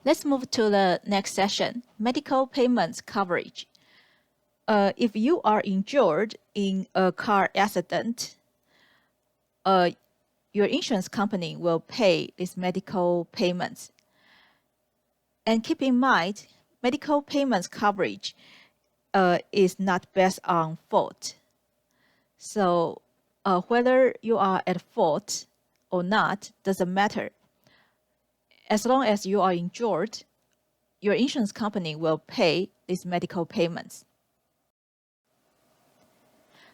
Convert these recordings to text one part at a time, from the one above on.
Let's move to the next session, medical payments coverage. If you are injured in a car accident, your insurance company will pay these medical payments. And keep in mind, medical payments coverage is not based on fault. So whether you are at fault or not doesn't matter. As long as you are injured, your insurance company will pay these medical payments.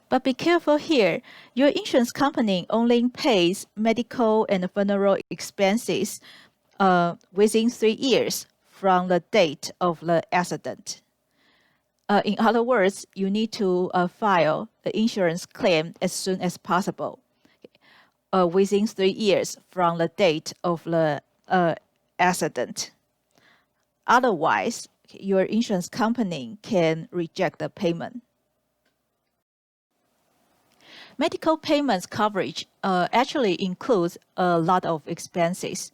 But be careful here, your insurance company only pays medical and funeral expenses within 3 years from the date of the accident. In other words, you need to file the insurance claim as soon as possible, within 3 years from the date of the accident. Otherwise, your insurance company can reject the payment. Medical payments coverage actually includes a lot of expenses.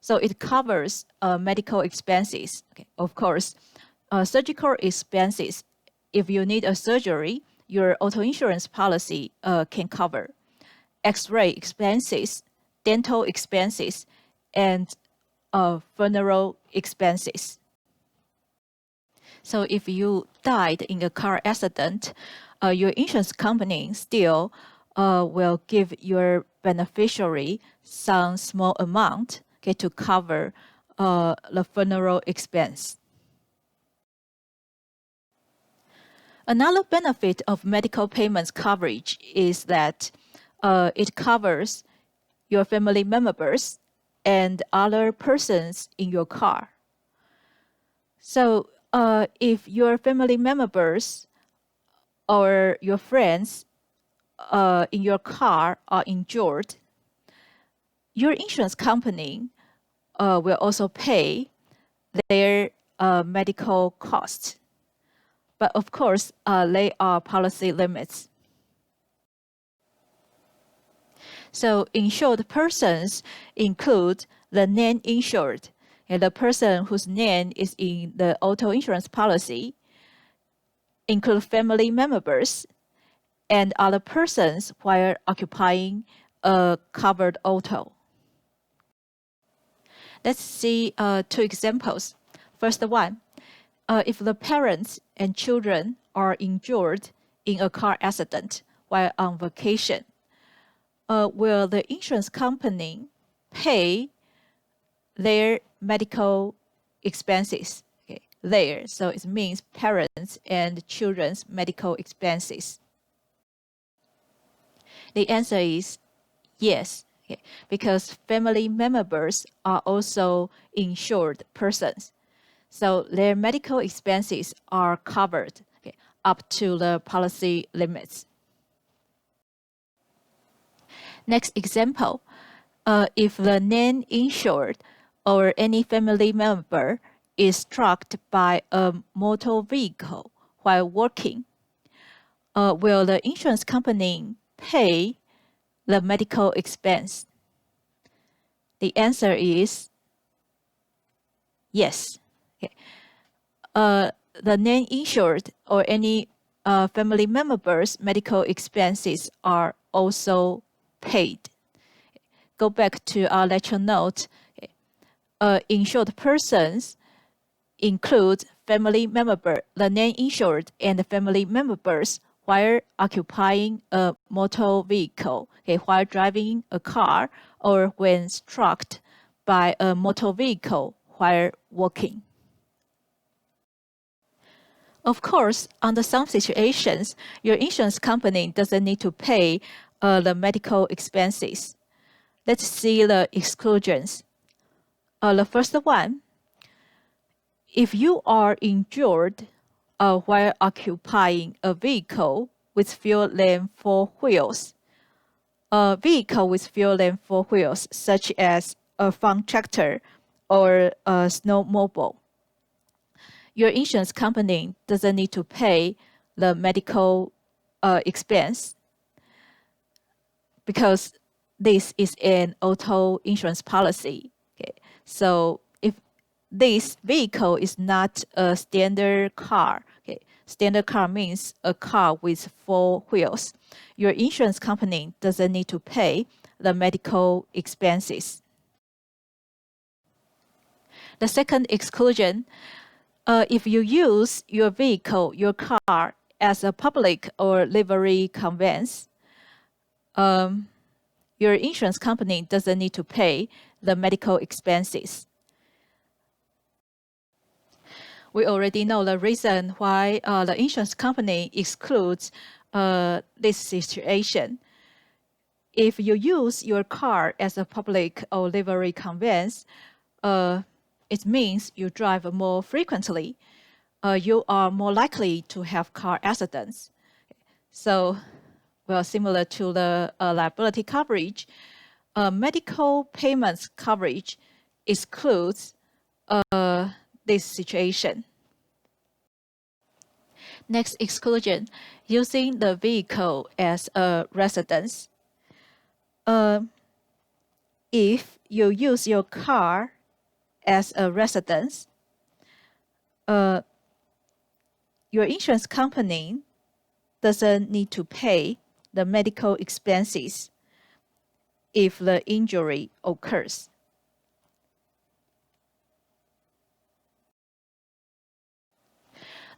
So it covers medical expenses, okay. Of course, surgical expenses. If you need a surgery, your auto insurance policy can cover X-ray expenses, dental expenses, and funeral expenses. So if you died in a car accident, your insurance company still will give your beneficiary some small amount, okay, to cover the funeral expense. Another benefit of medical payments coverage is that it covers your family members and other persons in your car. So if your family members or your friends in your car are injured, your insurance company will also pay their medical costs. But of course, they are policy limits. So insured persons include the named insured, and the person whose name is in the auto insurance policy, include family members and other persons while occupying a covered auto. Let's see 2 examples. First one, if the parents and children are injured in a car accident while on vacation, will the insurance company pay their medical expenses? Okay, their, so it means parents and children's medical expenses. The answer is yes, okay, because family members are also insured persons. So their medical expenses are covered, okay, up to the policy limits. Next example, if the named insured or any family member is struck by a motor vehicle while working, will the insurance company pay the medical expense? The answer is yes. Okay. The named insured or any family members' medical expenses are also paid. Go back to our lecture note. Insured persons include family member, the named insured, and the family members while occupying a motor vehicle, okay, while driving a car or when struck by a motor vehicle while walking. Of course, under some situations, your insurance company doesn't need to pay the medical expenses. Let's see the exclusions. The first one, if you are injured while occupying a vehicle with fewer than 4 wheels, a vehicle with fewer than 4 wheels, such as a farm tractor or a snowmobile, your insurance company doesn't need to pay the medical expense because this is an auto insurance policy. Okay. So if this vehicle is not a standard car. Okay. Standard car means a car with 4 wheels. Your insurance company doesn't need to pay the medical expenses. The second exclusion, if you use your vehicle, your car, as a public or livery conveyance, your insurance company doesn't need to pay the medical expenses. We already know the reason why the insurance company excludes this situation. If you use your car as a public or livery conveyance, it means you drive more frequently. You are more likely to have car accidents. So, well, similar to the liability coverage, medical payments coverage excludes this situation. Next exclusion, using the vehicle as a residence. If you use your car as a residence, your insurance company doesn't need to pay the medical expenses if the injury occurs.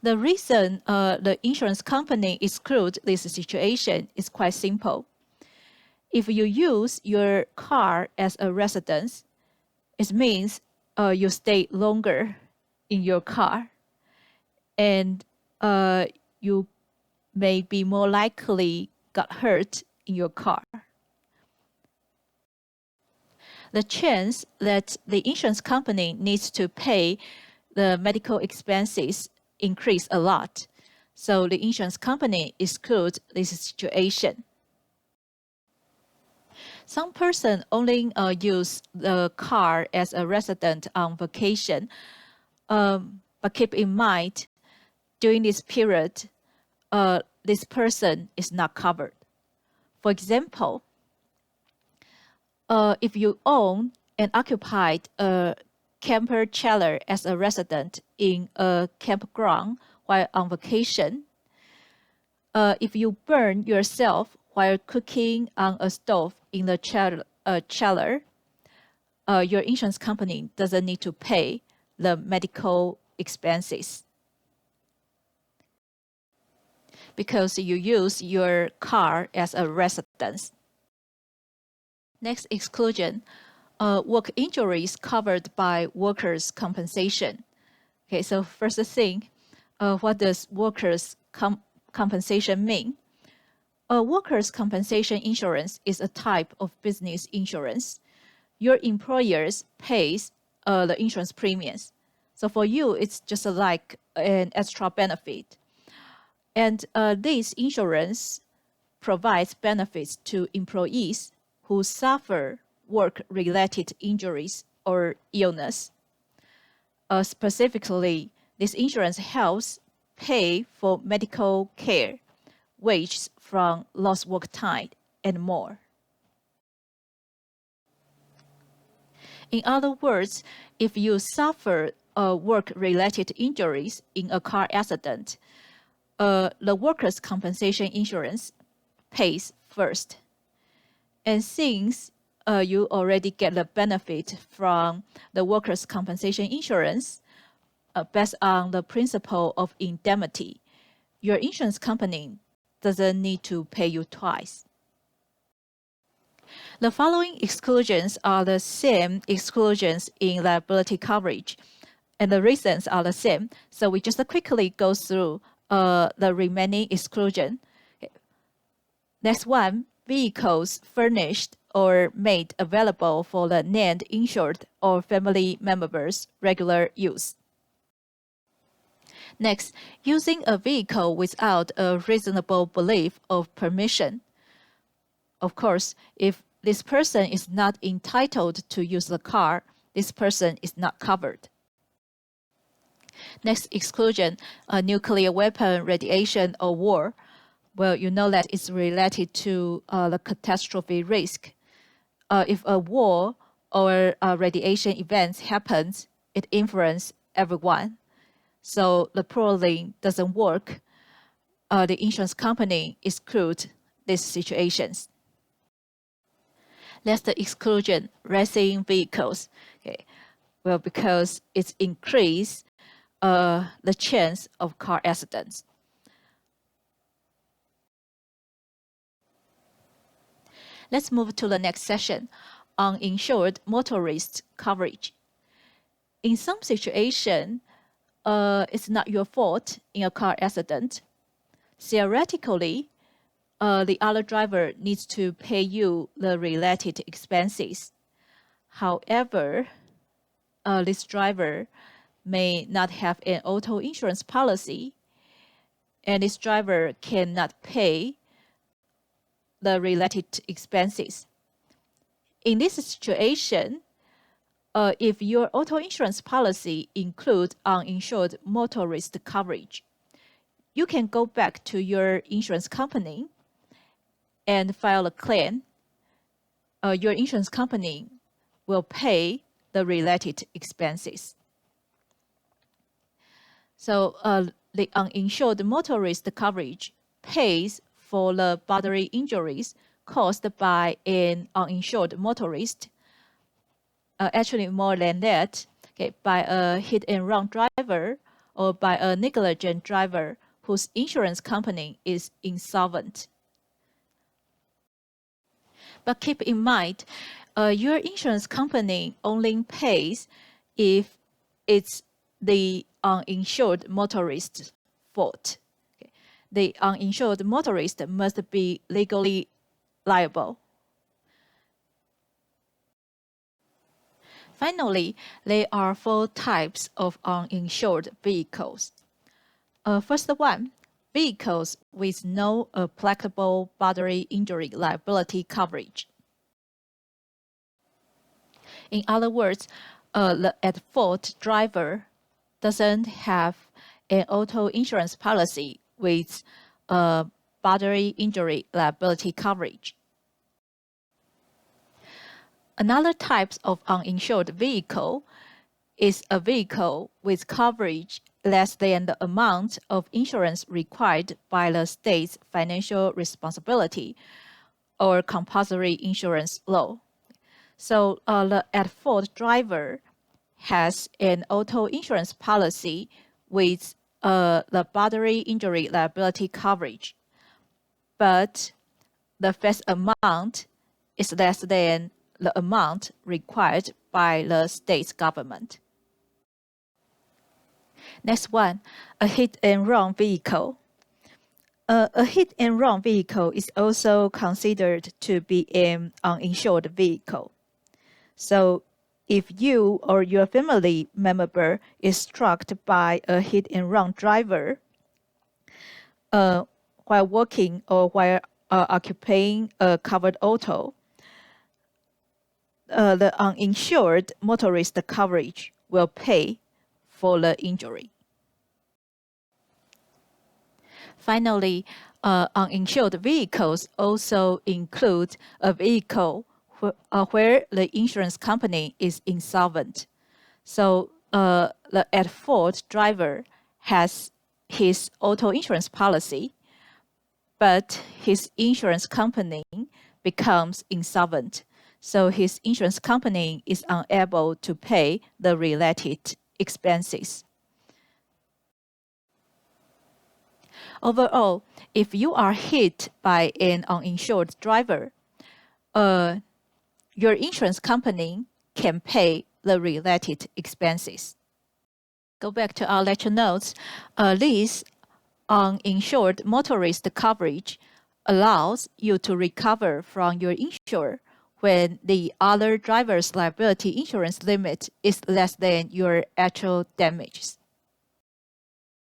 The reason the insurance company excludes this situation is quite simple. If you use your car as a residence, it means you stay longer in your car, and you may be more likely got hurt in your car. The chance that the insurance company needs to pay the medical expenses increase a lot. So the insurance company excludes this situation. Some person only use the car as a resident on vacation, but keep in mind, during this period, this person is not covered. For example, if you own and occupied a camper trailer as a resident in a campground while on vacation, if you burn yourself while cooking on a stove in the trailer, your insurance company doesn't need to pay the medical expenses because you use your car as a residence. Next exclusion, work injuries covered by workers' compensation. Okay, so first thing, what does workers' compensation mean? Workers' compensation insurance is a type of business insurance. Your employers pays the insurance premiums. So for you, it's just like an extra benefit. And this insurance provides benefits to employees who suffer work-related injuries or illness. Specifically, this insurance helps pay for medical care, wages from lost work time, and more. In other words, if you suffer work-related injuries in a car accident, the workers' compensation insurance pays first. And since you already get the benefit from the workers' compensation insurance based on the principle of indemnity, your insurance company doesn't need to pay you twice. The following exclusions are the same exclusions in liability coverage, and the reasons are the same. So we just quickly go through the remaining exclusion. Next one, vehicles furnished or made available for the named insured or family members' regular use. Next, using a vehicle without a reasonable belief of permission. Of course, if this person is not entitled to use the car, this person is not covered. Next exclusion, nuclear weapon, radiation, or war. Well, you know that it's related to the catastrophe risk. If a war or radiation event happens, it influences everyone. So the pooling doesn't work. The insurance company excludes these situations. That's the exclusion, racing vehicles. Okay. Well, because it increases the chance of car accidents. Let's move to the next section, uninsured motorist coverage. In some situation, it's not your fault in a car accident. Theoretically, the other driver needs to pay you the related expenses. However, this driver may not have an auto insurance policy, and this driver cannot pay the related expenses. In this situation, if your auto insurance policy includes uninsured motorist coverage, you can go back to your insurance company and file a claim. Your insurance company will pay the related expenses. So the uninsured motorist coverage pays for the bodily injuries caused by an uninsured motorist. Actually, more than that, okay, by a hit-and-run driver or by a negligent driver whose insurance company is insolvent. But keep in mind, your insurance company only pays if it's the uninsured motorist's fault. Okay. The uninsured motorist must be legally liable. Finally, there are 4 types of uninsured vehicles. First one, vehicles with no applicable bodily injury liability coverage. In other words, the at-fault driver doesn't have an auto insurance policy with bodily injury liability coverage. Another type of uninsured vehicle is a vehicle with coverage less than the amount of insurance required by the state's financial responsibility or compulsory insurance law. So the at-fault driver has an auto insurance policy with the bodily injury liability coverage, but the face amount is less than the amount required by the state's government. Next one, a hit-and-run vehicle. A hit-and-run vehicle is also considered to be an uninsured vehicle. So if you or your family member is struck by a hit-and-run driver while working or while occupying a covered auto, the uninsured motorist coverage will pay for the injury. Finally, uninsured vehicles also include a vehicle where the insurance company is insolvent. So the at-fault driver has his auto insurance policy, but his insurance company becomes insolvent. So his insurance company is unable to pay the related expenses. Overall, if you are hit by an uninsured driver, your insurance company can pay the related expenses. Go back to our lecture notes. This uninsured motorist coverage allows you to recover from your insurer when the other driver's liability insurance limit is less than your actual damages.